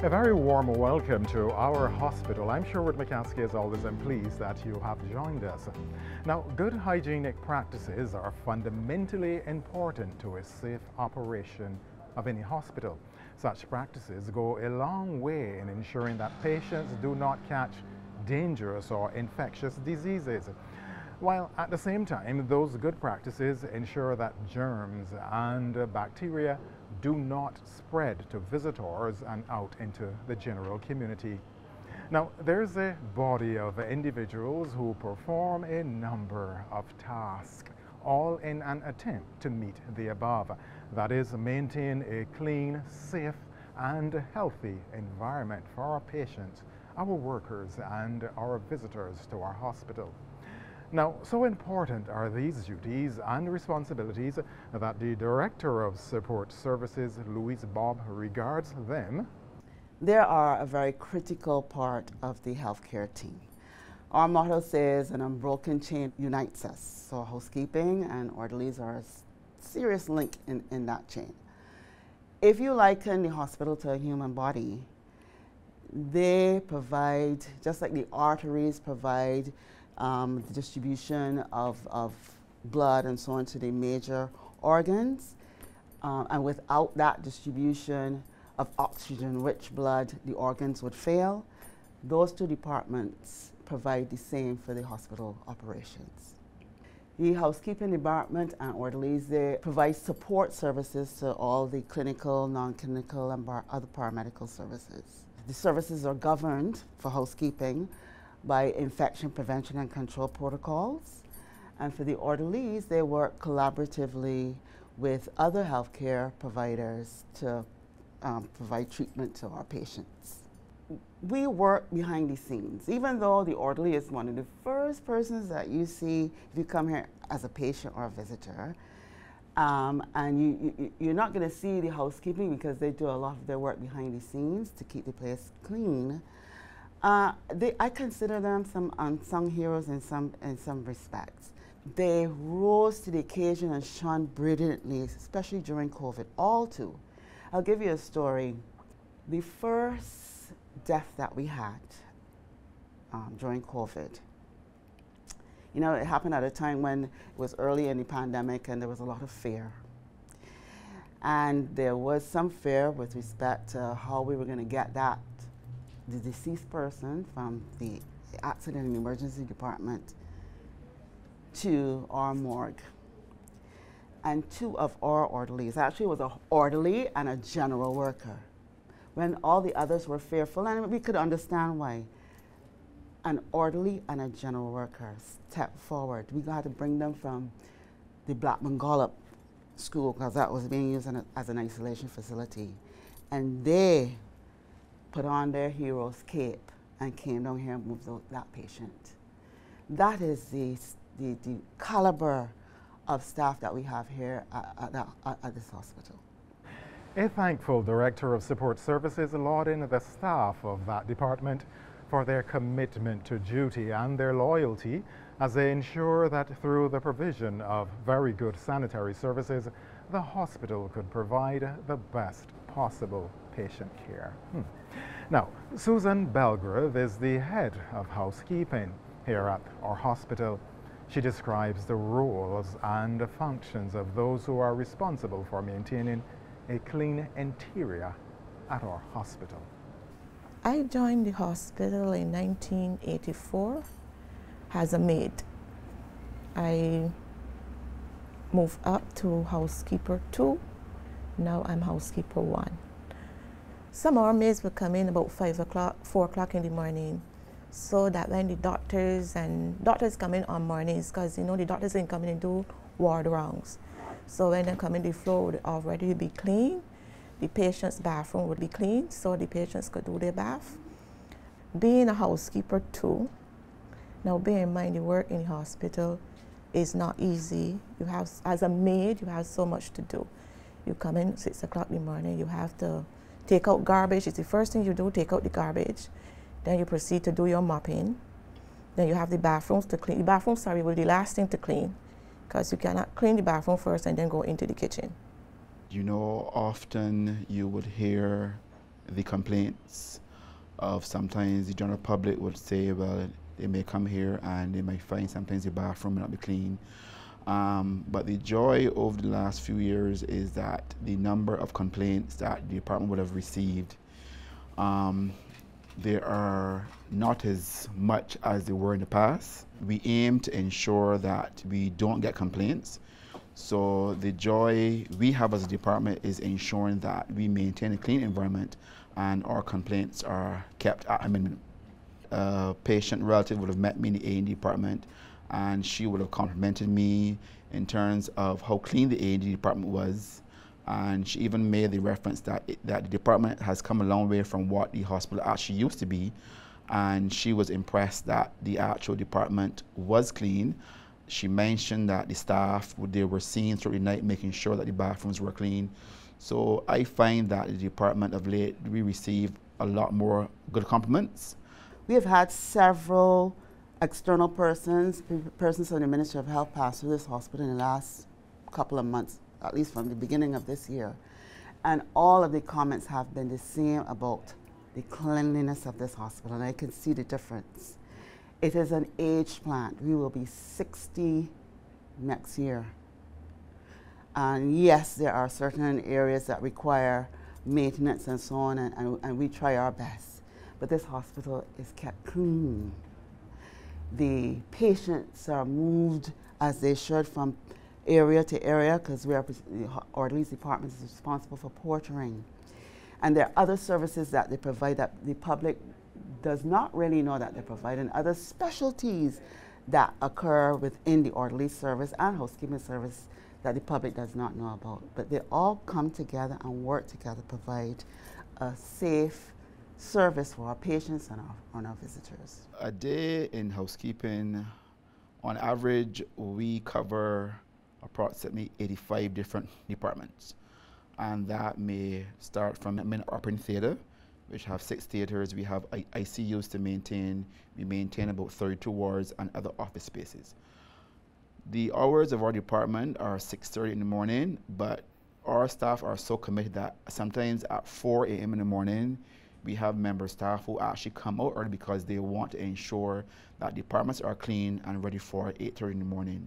A very warm welcome to our hospital. I'm Sherwood McCaskey, as always. I'm pleased that you have joined us. Now, good hygienic practices are fundamentally important to a safe operation of any hospital. Such practices go a long way in ensuring that patients do not catch dangerous or infectious diseases, while at the same time those good practices ensure that germs and bacteria do not spread to visitors and out into the general community. Now, there's a body of individuals who perform a number of tasks, all in an attempt to meet the above. That is, maintain a clean, safe, and healthy environment for our patients, our workers, and our visitors to our hospital. Now, so important are these duties and responsibilities that the Director of Support Services, Louise Bob, regards them. They are a very critical part of the healthcare team. Our motto says, an unbroken chain unites us. So housekeeping and orderlies are a serious link in that chain. If you liken the hospital to a human body, they provide, just like the arteries provide the distribution of blood and so on to the major organs, and without that distribution of oxygen-rich blood, the organs would fail. Those two departments provide the same for the hospital operations. The housekeeping department and orderlies, they provide support services to all the clinical, non-clinical, and other paramedical services. The services are governed for housekeeping by infection prevention and control protocols. And for the orderlies, they work collaboratively with other healthcare providers to provide treatment to our patients. We work behind the scenes, even though the orderly is one of the first persons that you see if you come here as a patient or a visitor. And you're not going to see the housekeeping because they do a lot of their work behind the scenes to keep the place clean. I consider them some unsung heroes in some respects. They rose to the occasion and shone brilliantly, especially during COVID, all two. I'll give you a story. The first death that we had during COVID, you know, it happened at a time when it was early in the pandemic and there was a lot of fear. And there was some fear with respect to how we were going to get the deceased person from the accident and emergency department to our morgue. And two of our orderlies, actually it was an orderly and a general worker, when all the others were fearful, and we could understand why. An orderly and a general worker stepped forward. We got to bring them from the Blackman Gollop school, because that was being used as an isolation facility. And they put on their hero's cape and came down here and moved that patient. That is the caliber of staff that we have here at this hospital. A thankful Director of Support Services lauding the staff of that department for their commitment to duty and their loyalty as they ensure that through the provision of very good sanitary services, the hospital could provide the best possible patient care. Now, Susan Belgrave is the head of housekeeping here at our hospital. She describes the roles and the functions of those who are responsible for maintaining a clean interior at our hospital. I joined the hospital in 1984 as a maid. I moved up to housekeeper 2. Now I'm housekeeper 1. Some of our maids would come in about 5 o'clock, 4 o'clock in the morning, so that when the doctors come in on mornings, because you know the doctors ain't coming and do ward rounds. So when they come in, the floor would already be clean. The patient's bathroom would be clean, so the patients could do their bath. Being a housekeeper too, now bear in mind the work in the hospital is not easy. You have, as a maid, you have so much to do. You come in 6 o'clock in the morning, you have to take out garbage. It's the first thing you do, take out the garbage. Then you proceed to do your mopping. Then you have the bathrooms to clean. The bathrooms, sorry, will be the last thing to clean, because you cannot clean the bathroom first and then go into the kitchen. You know, often you would hear the complaints of sometimes the general public would say, well, they may come here and they might find sometimes the bathroom may not be clean. But the joy over the last few years is that the number of complaints that the department would have received, there are not as much as there were in the past. We aim to ensure that we don't get complaints. So the joy we have as a department is ensuring that we maintain a clean environment and our complaints are kept at a minimum. A patient relative would have met me in the A&D department and she would have complimented me in terms of how clean the A&D department was. And she even made the reference that the department has come a long way from what the hospital actually used to be. And she was impressed that the actual department was clean. She mentioned that the staff, they were seen through the night making sure that the bathrooms were clean. So I find that the department of late, we receive a lot more good compliments. We have had several external persons from the Ministry of Health pass through this hospital in the last couple of months, at least from the beginning of this year. And all of the comments have been the same about the cleanliness of this hospital, and I can see the difference. It is an aged plant. We will be 60 next year. And yes, there are certain areas that require maintenance and so on, and we try our best. But this hospital is kept clean. The patients are moved as they should from area to area, because the orderly's department is responsible for portering. And there are other services that they provide that the public does not really know that they provide, and other specialties that occur within the orderly service and housekeeping service that the public does not know about. But they all come together and work together to provide a safe service for our patients and our visitors. A day in housekeeping, on average, we cover approximately 85 different departments. And that may start from main operating theater, which have 6 theaters. We have ICUs to maintain. We maintain about 32 wards and other office spaces. The hours of our department are 6:30 in the morning, but our staff are so committed that sometimes at 4 a.m. in the morning, we have member staff who actually come out early because they want to ensure that departments are clean and ready for 8:30 in the morning.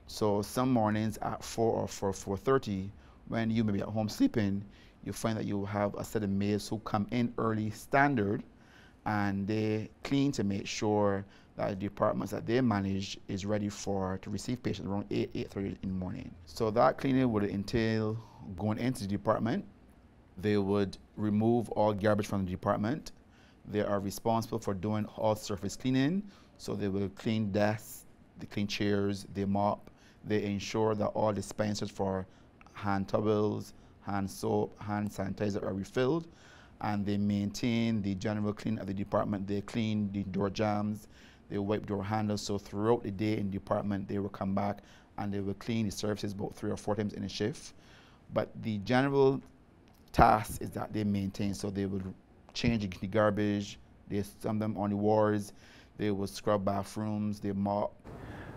So some mornings at 4 or 4:30, when you may be at home sleeping, you find that you have a set of maids who come in early standard and they clean to make sure that the departments that they manage is ready to receive patients around 8:30 in the morning. So that cleaning would entail going into the department. They would remove all garbage from the department. They are responsible for doing all surface cleaning. So they will clean desks, they clean chairs, they mop. They ensure that all dispensers for hand towels, hand soap, hand sanitizer are refilled, and they maintain the general cleaning of the department. They clean the door jambs, they wipe door handles. So throughout the day in the department, they will come back and they will clean the surfaces about 3 or 4 times in a shift. But the general task is that they maintain. So they will change the garbage, they sum them on the wards, they will scrub bathrooms, they mop.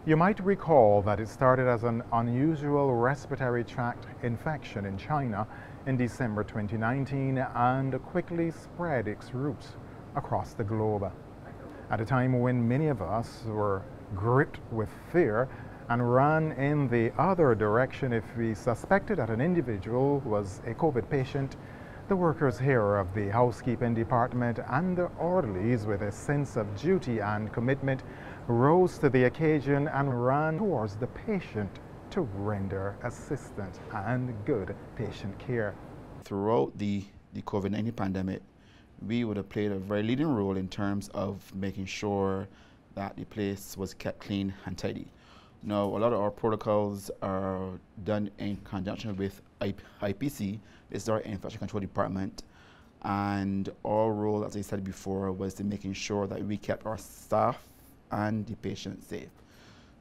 You might recall that it started as an unusual respiratory tract infection in China in December 2019 and quickly spread its roots across the globe. At a time when many of us were gripped with fear and ran in the other direction if we suspected that an individual was a COVID patient, the workers here of the housekeeping department and the orderlies, with a sense of duty and commitment, rose to the occasion and ran towards the patient to render assistance and good patient care. Throughout the COVID-19 pandemic, we would have played a very leading role in terms of making sure that the place was kept clean and tidy. Now, a lot of our protocols are done in conjunction with IPC. This is our infection control department. And our role, as I said before, was to making sure that we kept our staff and the patients safe.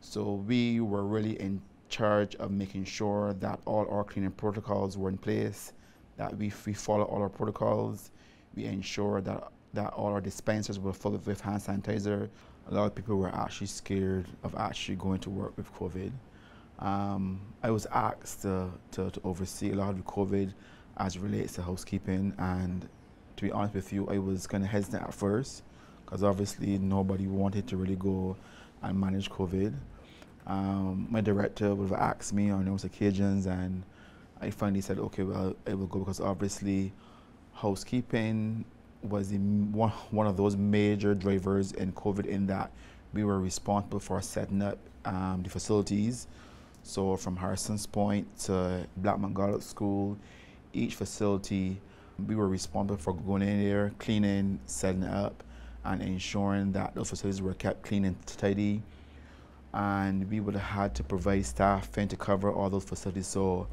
So we were really in charge of making sure that all our cleaning protocols were in place, that we follow all our protocols. We ensure that all our dispensers were full with hand sanitizer. A lot of people were actually scared of actually going to work with COVID. I was asked to oversee a lot of the COVID as it relates to housekeeping, and To be honest with you, I was kind of hesitant at first because obviously nobody wanted to really go and manage COVID. My director would have asked me on those occasions, and I finally said, okay, well, I will go, because obviously housekeeping was one of those major drivers in COVID, in that we were responsible for setting up the facilities. So from Harrison's Point to Blackman Garlic School, each facility, we were responsible for going in there, cleaning, setting up, and ensuring that those facilities were kept clean and tidy. And we would have had to provide staffing to cover all those facilities. So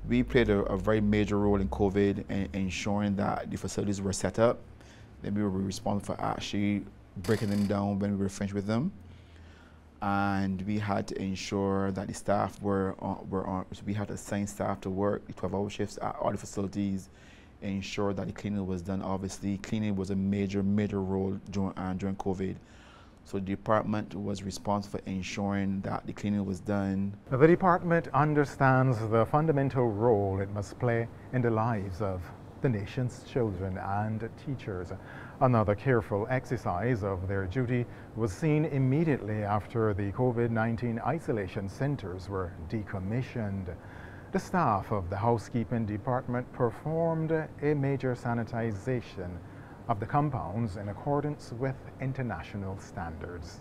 we played a very major role in COVID in ensuring that the facilities were set up. Then we were responsible for actually breaking them down when we were finished with them. And we had to ensure that the staff were on, so we had to assign staff to work the 12-hour shifts at all the facilities, ensure that the cleaning was done. Obviously, cleaning was a major role during COVID. So the department was responsible for ensuring that the cleaning was done. The department understands the fundamental role it must play in the lives of the nation's children and teachers. Another careful exercise of their duty was seen immediately after the COVID-19 isolation centers were decommissioned. The staff of the housekeeping department performed a major sanitization of the compounds in accordance with international standards.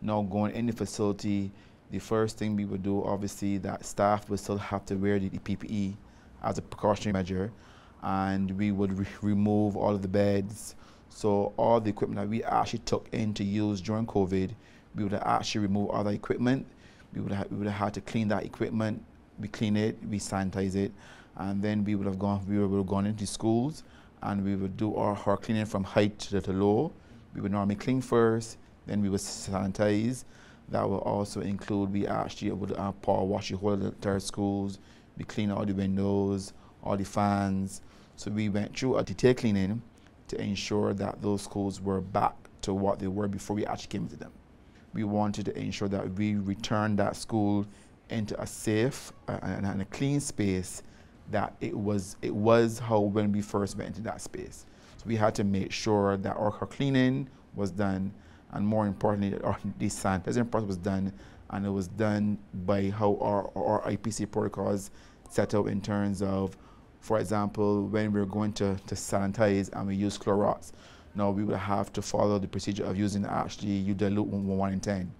Now, going in the facility, the first thing we would do, obviously, that staff would still have to wear the PPE as a precautionary measure, and we would remove all of the beds. So all the equipment that we actually took in to use during COVID, we would actually remove all the equipment. We would have had to clean that equipment. We clean it, we sanitize it, and then we would have gone into schools, and we would do our cleaning from height to low. We would normally clean first, then we would sanitize. That will also include, we actually would power wash the whole entire schools. We clean all the windows, all the fans. So we went through a detailed cleaning to ensure that those schools were back to what they were before we actually came to them. We wanted to ensure that we returned that school into a safe and a clean space, that it was how when we first went into that space. So we had to make sure that our cleaning was done, and more importantly, the sanitizing process was done, and it was done by how our IPC protocols set out in terms of, for example, when we're going to sanitize and we use Clorox, now we would have to follow the procedure of using you dilute 1 in 10.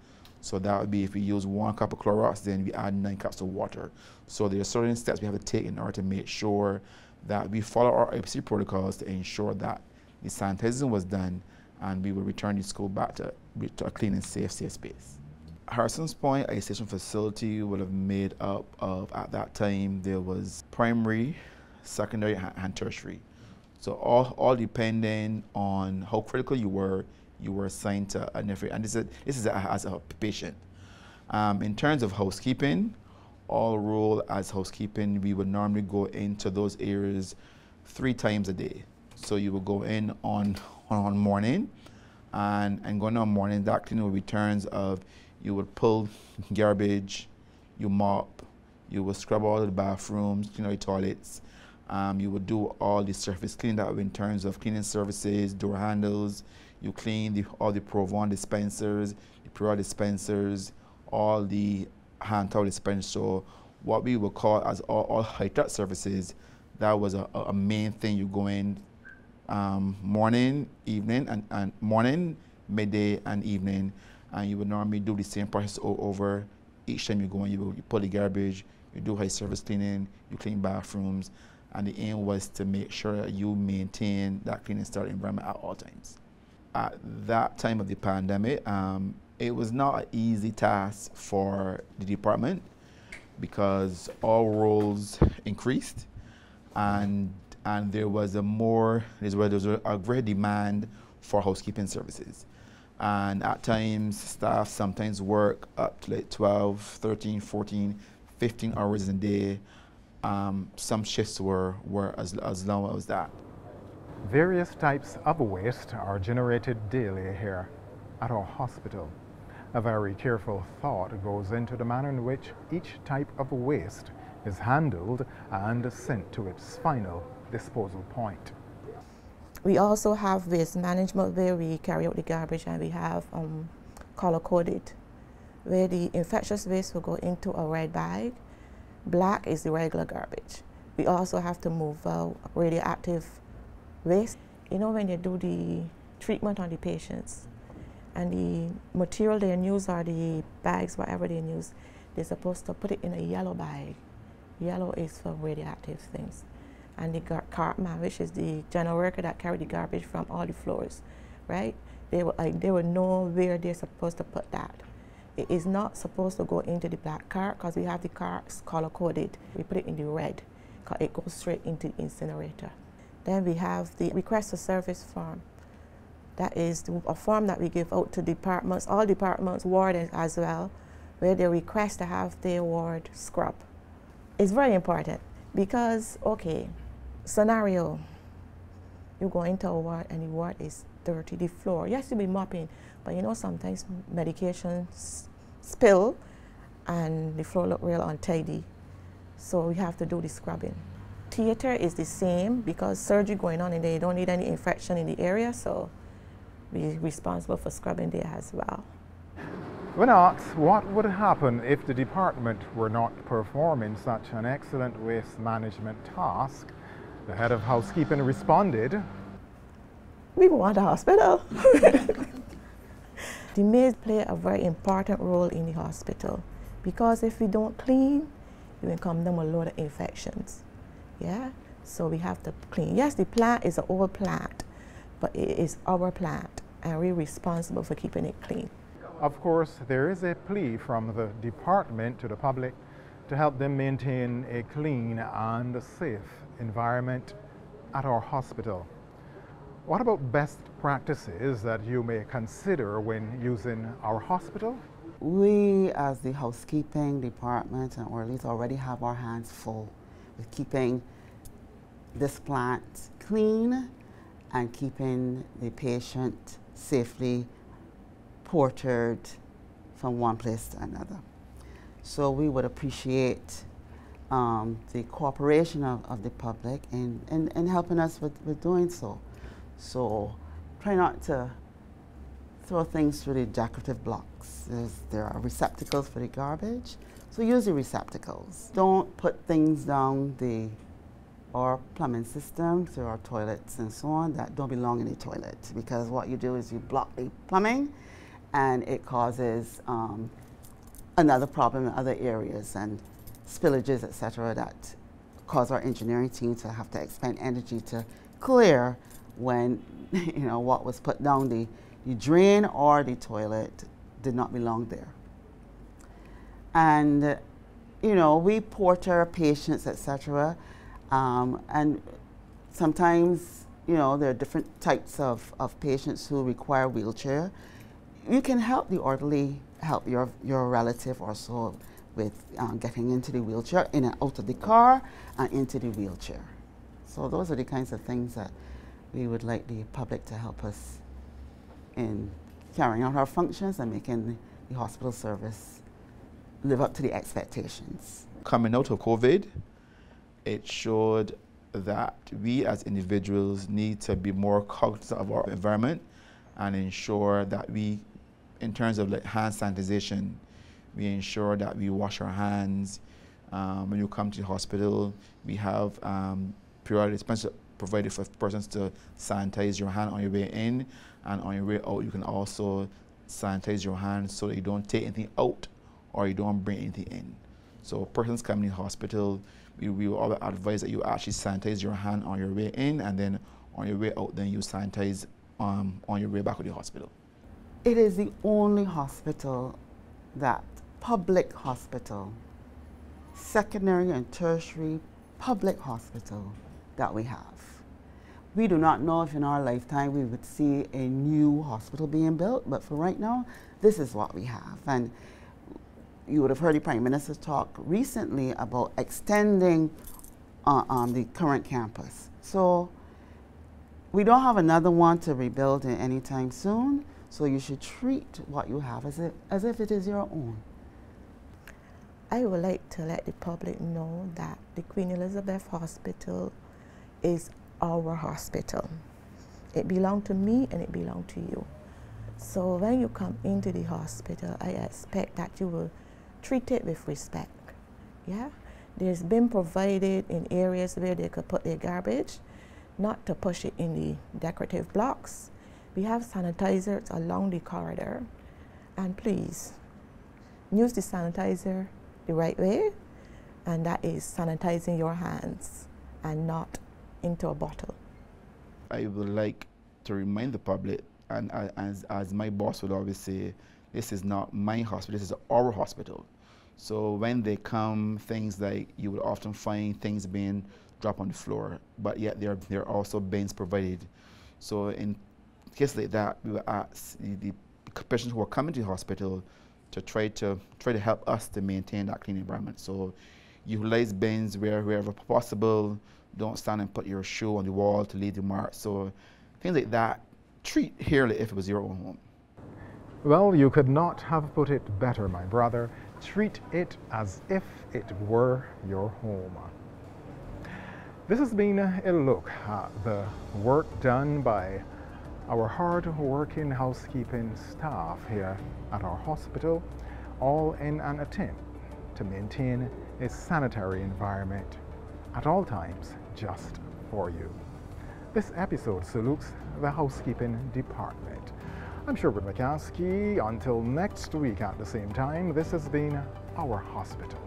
So that would be, if we use 1 cup of Clorox, then we add 9 cups of water. So there are certain steps we have to take in order to make sure that we follow our IPC protocols to ensure that the sanitizing was done, and we will return the school back to a clean and safe space. Harrison's Point isolation facility would have made up of, at that time, there was primary, secondary, and tertiary. So all depending on how critical you were assigned to a different, and this is as a patient. In terms of housekeeping, all role as housekeeping, we would normally go into those areas 3 times a day. So you would go in on morning, and going on morning, that cleaning would be turns of, you would pull garbage, you mop, you would scrub all the bathrooms, clean all the toilets. You would do all the surface cleaning, that would be in terms of cleaning services, door handles. You clean all the Provon dispensers, the Pura dispensers, all the hand towel dispensers. So what we would call as all high-touch services, that was a main thing. You go in morning, evening, and morning, midday, and evening, and you would normally do the same process over. Each time you go in, you pull the garbage, you do high service cleaning, you clean bathrooms, and the aim was to make sure that you maintain that clean and sterile environment at all times. At that time of the pandemic, it was not an easy task for the department, because all roles increased, and there was a great demand for housekeeping services. And at times, staff sometimes work up to like 12, 13, 14, 15 hours a day. Some shifts were as long as that. Various types of waste are generated daily here at our hospital. A very careful thought goes into the manner in which each type of waste is handled and sent to its final disposal point. We also have waste management where we carry out the garbage, and we have color-coded, where the infectious waste will go into a red bag. Black is the regular garbage. We also have to move out radioactive waste. You know, when you do the treatment on the patients, and the material they use, or the bags, whatever they use, they're supposed to put it in a yellow bag. Yellow is for radioactive things. And the cartman, which is the general worker that carry the garbage from all the floors, right? They will know where they're supposed to put that. It is not supposed to go into the black cart, because we have the carts color-coded. We put it in the red, because it goes straight into the incinerator. Then we have the request for service form. That is a form that we give out to departments, all departments, wardens as well, where they request to have their ward scrub. It's very important because, okay, scenario, you go into a ward and the ward is dirty, the floor. Yes, you'll be mopping, but you know, sometimes medications spill and the floor look real untidy. So we have to do the scrubbing. Theater is the same because surgery going on and they don't need any infection in the area, so we're responsible for scrubbing there as well. When asked what would happen if the department were not performing such an excellent waste management task, the head of housekeeping responded, "We want a hospital." The maids play a very important role in the hospital because if we don't clean, you will come down with a lot of infections. Yeah, so we have to clean. Yes, the plant is an old plant, but it is our plant, and we're responsible for keeping it clean. Of course, there is a plea from the department to the public to help them maintain a clean and safe environment at our hospital. What about best practices that you may consider when using our hospital? We, as the housekeeping department and orderlies, already have our hands full with keeping this plant clean and keeping the patient safely portered from one place to another. So we would appreciate the cooperation of the public in helping us with doing so. So try not to throw things through the decorative blocks. There are receptacles for the garbage, so use the receptacles. Don't put things down our plumbing systems or our toilets and so on that don't belong in the toilet, because what you do is you block the plumbing and it causes another problem in other areas and spillages, etc., that cause our engineering team to have to expend energy to clear when what was put down the drain or the toilet did not belong there. And we porter patients, etc., and sometimes there are different types of patients who require wheelchair. You can help the orderly, help your relative or so with getting into the wheelchair, in and out of the car, and into the wheelchair. So those are the kinds of things that we would like the public to help us in carrying out our functions and making the hospital service live up to the expectations. Coming out of COVID, it showed that we as individuals need to be more cognizant of our environment and ensure that we, in terms of like hand sanitization, we ensure that we wash our hands. When you come to the hospital, we have periodic dispenser provided for persons to sanitize your hand on your way in, and on your way out you can also sanitize your hands so that you don't take anything out or you don't bring anything in. So persons coming to the hospital, we will always advise that you actually sanitize your hand on your way in, and then on your way out then you sanitize on your way back to the hospital. It is the only hospital, that public hospital, secondary and tertiary public hospital that we have. We do not know if in our lifetime we would see a new hospital being built, but for right now, this is what we have. And you would have heard the Prime Minister talk recently about extending the current campus. So we don't have another one to rebuild anytime soon, so you should treat what you have as if it is your own. I would like to let the public know that the Queen Elizabeth Hospital is our hospital. It belongs to me and it belongs to you. So when you come into the hospital, I expect that you will treat it with respect. Yeah? There's been provided in areas where they could put their garbage, not to push it in the decorative blocks. We have sanitizers along the corridor, and please use the sanitizer the right way, and that is sanitizing your hands and not into a bottle. I would like to remind the public, and as my boss would always say, this is not my hospital, this is our hospital. So when they come, things like you will often find things being dropped on the floor, but yet there are also bins provided. So in cases like that, we will ask the patients who are coming to the hospital to try to help us to maintain that clean environment. So utilize bins wherever possible. Don't stand and put your shoe on the wall to leave the mark. So things like that, treat here like if it was your own home. Well, you could not have put it better, my brother. Treat it as if it were your home. This has been a look at the work done by our hard-working housekeeping staff here at our hospital, all in an attempt to maintain a sanitary environment at all times just for you. This episode salutes the housekeeping department. I'm Sherwood McCaskey. Until next week at the same time, this has been Our Hospital.